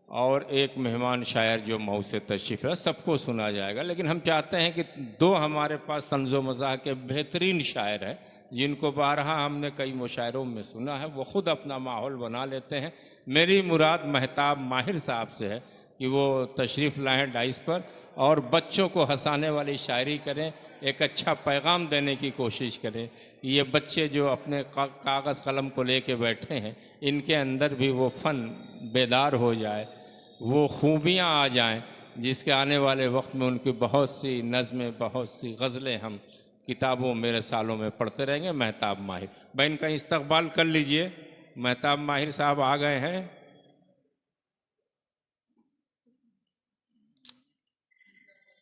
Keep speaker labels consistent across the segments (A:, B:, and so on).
A: और एक मेहमान शायर जो मऊ से तशरीफ़ है, सबको सुना जाएगा। लेकिन हम चाहते हैं कि दो हमारे पास तंज़ो मज़ाह के बेहतरीन शायर हैं, जिनको बारहा हमने कई मुशायरों में सुना है, वो ख़ुद अपना माहौल बना लेते हैं। मेरी मुराद महताब माहिर साहब से है कि वो तशरीफ़ लाएँ डाइस पर और बच्चों को हंसाने वाली शायरी करें, एक अच्छा पैगाम देने की कोशिश करें। ये बच्चे जो अपने कागज़ कलम को लेके बैठे हैं, इनके अंदर भी वो फ़न बेदार हो जाए, वो खूबियाँ आ जाएं, जिसके आने वाले वक्त में उनकी बहुत सी नज़में, बहुत सी गज़लें हम किताबों में, रसालों में पढ़ते रहेंगे। महताब माहिर भाई, इनका इस्तकबाल कर लीजिए। महताब माहिर साहब आ गए हैं।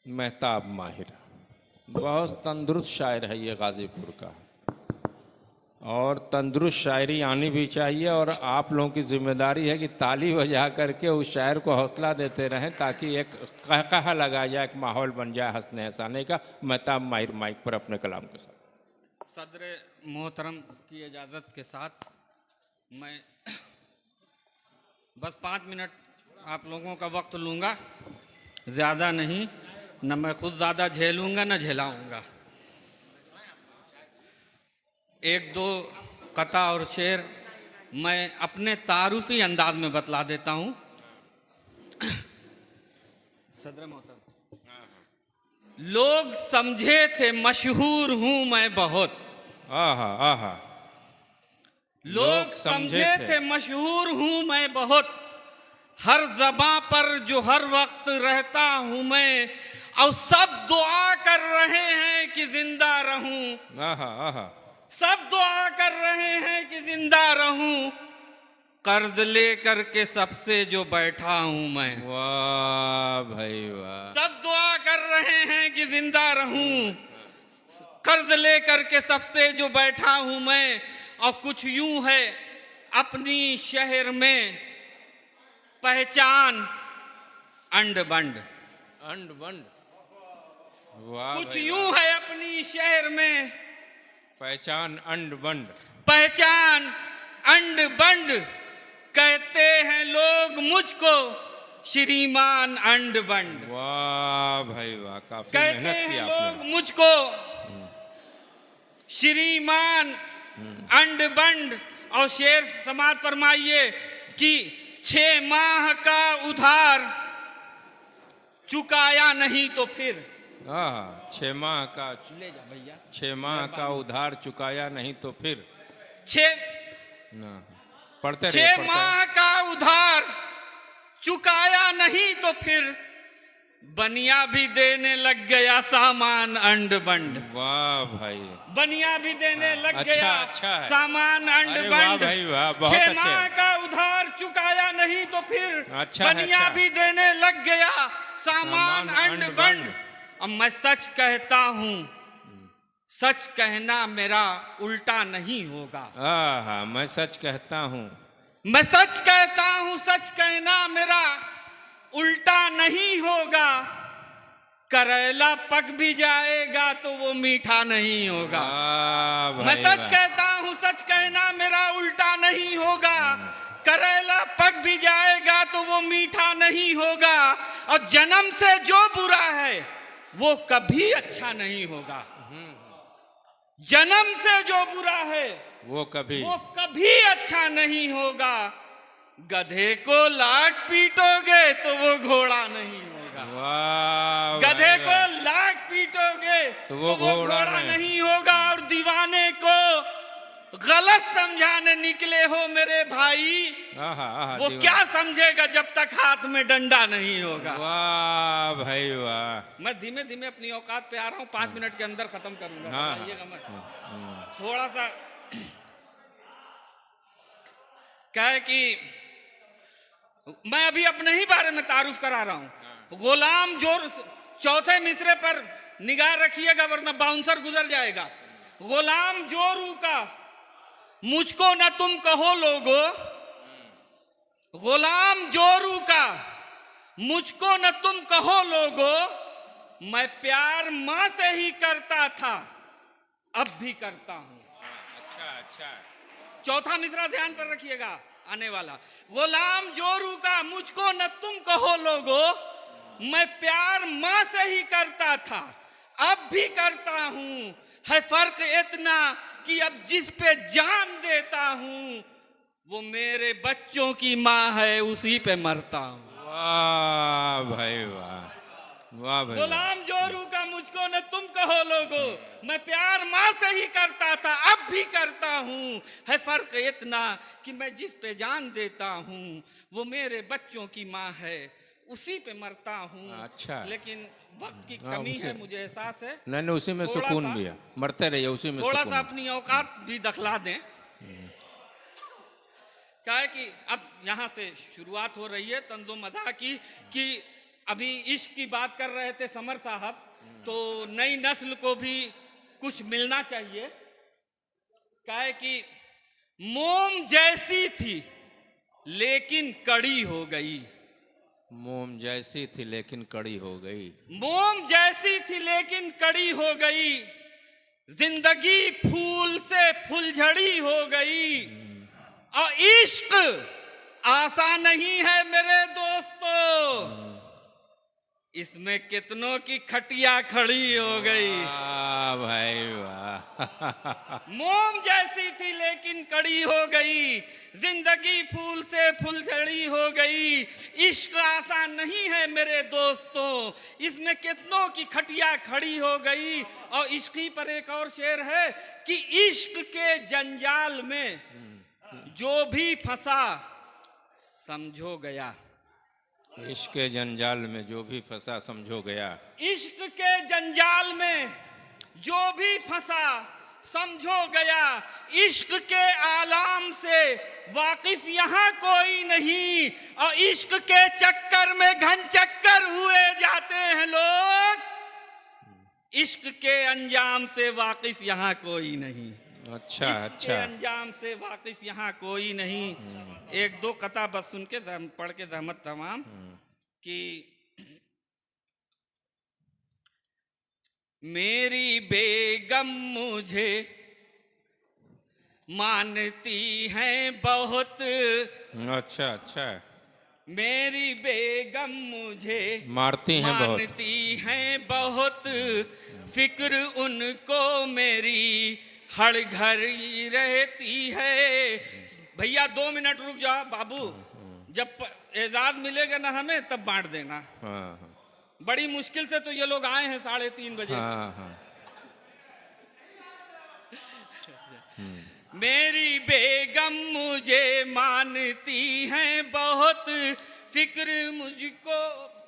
A: महताब माहिर बहुत तंदुरुस्त शायर है ये गाज़ीपुर का, और तंदुरुस्त शायरी आनी भी चाहिए। और आप लोगों की जिम्मेदारी है कि ताली बजा करके उस शायर को हौसला देते रहें, ताकि एक कहकहा लगा जाए, एक माहौल बन जाए हंसने हंसाने का। महताब माहिर माइक पर अपने कलाम के साथ।
B: सदर मोहतरम की इजाज़त के साथ मैं बस 5 मिनट आप लोगों का वक्त लूँगा, ज़्यादा नहीं। न मैं खुद ज़्यादा झेलूँगा न झेलाऊँगा। एक दो कता और शेर मैं अपने तारुफी अंदाज में बतला देता हूँ। सदर मोहतरम, लोग समझे थे मशहूर हूँ मैं बहुत।
A: आहा आहा।
B: लोग समझे थे मशहूर हूँ मैं बहुत, हर ज़बां पर जो हर वक्त रहता हूँ मैं, और सब दुआ कर रहे हैं कि जिंदा रहूं।
A: आहा आहा।
B: सब दुआ कर रहे हैं कि जिंदा रहूं, कर्ज लेकर के सबसे जो बैठा हूं मैं।
A: वाह भाई वाह।
B: सब दुआ कर रहे हैं कि जिंदा रहूं, कर्ज लेकर के सबसे जो बैठा हूं मैं। और कुछ यूं है अपनी शहर में पहचान अंड बंड।
A: अंड बंड। वाह।
B: कुछ यूं है अपनी शहर में
A: पहचान अंड बंड।
B: पहचान अंड बंड, कहते हैं लोग मुझको श्रीमान अंड बंड।
A: वाह भाई वाह, काफी
B: कहते
A: मेहनत की
B: हैं
A: आपने।
B: लोग मुझको श्रीमान अंड बंड। और शेर समाज फरमाइए कि 6 माह का उधार चुकाया नहीं तो फिर।
A: 6 माह का,
B: ले जा भैया।
A: 6 माह का उधार चुकाया नहीं तो फिर।
B: 6
A: पढ़ते रहिए।
B: 6 माह का उधार चुकाया नहीं तो फिर, बनिया भी देने लग गया सामान अंड बंड।
A: वाह भाई।
B: बनिया भी देने लग
A: अच्छा,
B: गया
A: अच्छा है।
B: सामान अंड
A: अरे
B: बंड।
A: वाह भाई वाह, बहुत
B: 6
A: अच्छे।
B: माह का उधार चुकाया नहीं तो फिर,
A: अच्छा है,
B: बनिया
A: अच्छा।
B: भी देने लग गया सामान अंड बंड। अब मैं सच कहता हूँ, सच कहना मेरा उल्टा नहीं होगा।
A: मैं सच कहता हूँ।
B: मैं सच कहता हूँ, सच कहना मेरा उल्टा नहीं होगा। करेला पक भी जाएगा तो वो मीठा नहीं होगा। मैं सच कहता हूँ, सच कहना मेरा उल्टा नहीं होगा। करेला पक भी जाएगा तो वो मीठा नहीं होगा। और जन्म से जो बुरा है वो कभी अच्छा नहीं होगा। जन्म से जो बुरा है
A: वो कभी
B: अच्छा नहीं होगा। गधे को लाख पीटोगे तो वो घोड़ा नहीं होगा।
A: वाह।
B: गधे को लाख पीटोगे तो वो घोड़ा नहीं होगा। और दीवाने को गलत समझाने निकले हो मेरे भाई, वो क्या समझेगा जब तक हाथ में डंडा नहीं होगा।
A: वाह भाई वाह।
B: मैं धीमे धीमे अपनी औकात पे आ रहा हूँ, 5 मिनट के अंदर खत्म करूंगा। थोड़ा सा क्या है कि मैं अभी अपने ही बारे में तारुफ करा रहा हूं। गुलाम जोर, चौथे मिसरे पर निगाह रखिएगा वरना बाउंसर गुजर जाएगा। गुलाम जोरू का मुझको न तुम कहो लोगो, गुलाम जोरू का मुझको न तुम कहो लोगो, मैं प्यार माँ से ही करता था अब भी करता हूं।
A: अच्छा अच्छा।
B: चौथा मिसरा ध्यान पर रखिएगा। आने वाला। गुलाम जोरू का मुझको न तुम कहो लोगो, मैं प्यार माँ से ही करता था, अब भी करता हूँ। है फर्क इतना कि अब जिस पे जान देता हूँ वो मेरे बच्चों की माँ है, उसी पे मरता हूँ।
A: वाह भाई वाह, वाह भाई वाह।
B: गुलाम जोरू का मुझको न तुम कहो लोगो, मैं प्यार माँ से ही करता था, अब भी करता हूँ। है फर्क इतना कि मैं जिस पे जान देता हूँ वो मेरे बच्चों की माँ है, उसी पे मरता हूँ।
A: अच्छा।
B: लेकिन वक्त की
A: हाँ,
B: कमी
A: उसे-
B: है, मुझे एहसास है।
A: नहीं नहीं, उसी में
B: थोड़ा
A: सुकून
B: सा-
A: भी है, मरते रहिए उसी में
B: थोड़ा
A: सुकून
B: सा
A: है।
B: अपनी औकात भी दखला दें। क्या है कि अब यहाँ से शुरुआत हो रही है तंजो मज़ाह की, कि अभी इश्क की बात कर रहे थे समर साहब, तो नई नस्ल को भी कुछ मिलना चाहिए। क्या है कि मोम जैसी थी लेकिन कड़ी हो गई,
A: मोम जैसी थी लेकिन कड़ी हो गई।
B: मोम जैसी थी लेकिन कड़ी हो गई, जिंदगी फूल से फुलझड़ी हो गई। और इश्क आसान नहीं है मेरे दोस्तों, इसमें कितनों की खटिया खड़ी हो गई।
A: वाह भाई वाह।
B: मोम जैसी थी लेकिन कड़ी हो गई, जिंदगी फूल से फुलझड़ी हो गई। इश्क आसान नहीं है मेरे दोस्तों, इसमें कितनों की खटिया खड़ी हो गई। और इश्क ही पर एक और शेर है कि इश्क के जंजाल में जो भी फंसा समझो गया,
A: इश्क के जंजाल में जो भी फंसा समझो गया।
B: इश्क के जंजाल में जो भी फंसा समझो गया। इश्क के आलाम से वाकिफ यहाँ कोई नहीं, और इश्क के चक्कर में घन चक्कर हुए जाते हैं लोग। इश्क के अंजाम से वाकिफ यहाँ कोई नहीं।
A: अच्छा
B: इश्क के
A: अच्छा।
B: अंजाम से वाकिफ यहाँ कोई नहीं। एक दो कथा बस सुन के पढ़ के जहमत तमाम कि मेरी बेगम मुझे मानती है बहुत,
A: अच्छा अच्छा।
B: मेरी बेगम मुझे
A: मारती हैं बहुत।
B: मानती हैं बहुत, फिक्र उनको मेरी हर घड़ी रहती है। भैया 2 मिनट रुक जाओ बाबू, जब एजाज मिलेगा ना हमें तब बांट देना।
A: हाँ हाँ
B: बड़ी मुश्किल से तो ये लोग आए हैं 3:30 बजे।
A: हाँ हाँ।
B: मेरी बेगम मुझे मानती हैं बहुत,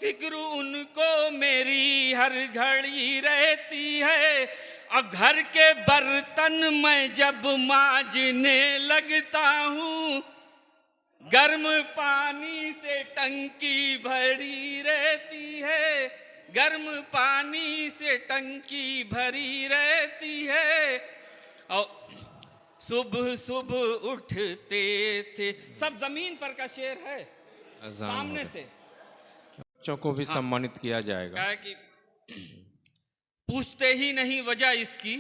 B: फिक्र उनको मेरी हर घड़ी रहती है। और घर के बर्तन मैं जब मांजने लगता हूँ, गर्म पानी से टंकी भरी रहती है, गर्म पानी से टंकी भरी रहती है। और सुबह सुबह उठते थे, सब जमीन पर का शेर है
A: अजान
B: सामने
A: हो
B: से।
A: गई। बच्चों को भी सम्मानित किया जाएगा।
B: क्या है कि पूछते ही नहीं वजह इसकी,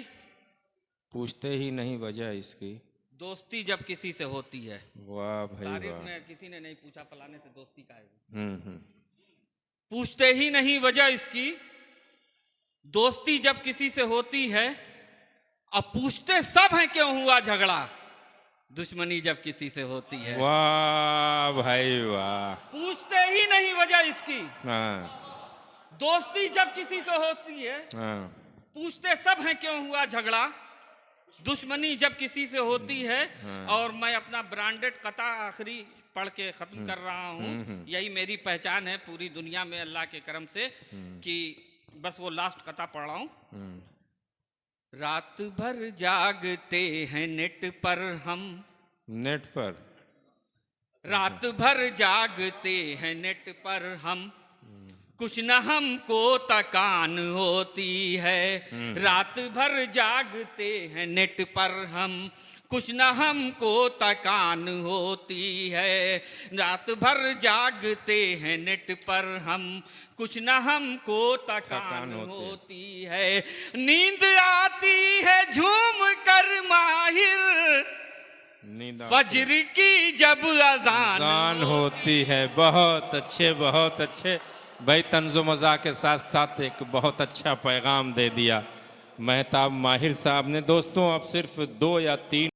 A: पूछते ही नहीं वजह इसकी,
B: दोस्ती जब किसी से होती है।
A: वाह भाई
B: तारीफ
A: वाह।
B: में किसी ने नहीं पूछा फलाने से दोस्ती का है।
A: हम्म।
B: पूछते ही नहीं वजह इसकी, दोस्ती जब किसी से होती है। अब पूछते सब हैं क्यों हुआ झगड़ा, दुश्मनी जब किसी से होती है।
A: वाह भाई वाह।
B: पूछते ही नहीं वजह इसकी,
A: हाँ
B: दोस्ती जब किसी से होती है।
A: हाँ।
B: पूछते सब हैं क्यों हुआ झगड़ा, दुश्मनी जब किसी से होती है। और मैं अपना ब्रांडेड कथा आखिरी पढ़ के खत्म कर रहा हूँ। यही मेरी पहचान है पूरी दुनिया में अल्लाह के करम से, कि बस वो लास्ट कथा पढ़ रहा हूँ। रात भर जागते हैं नेट पर हम,
A: नेट पर।
B: रात भर जागते हैं नेट पर हम, कुछ न हमको तकान होती है। रात भर जागते हैं नेट पर हम, कुछ न हमको तकान होती है। रात भर जागते हैं नेट पर हम, कुछ न हमको तकान होती है। नींद आती है झूम कर माहिर,
A: नींद
B: फजर की जब अजान
A: अजान होती है। बहुत अच्छे, बहुत अच्छे भाई। तंज़ो मज़ाह के साथ साथ एक बहुत अच्छा पैगाम दे दिया मेहताब माहिर साहब ने। दोस्तों, अब सिर्फ 2 या 3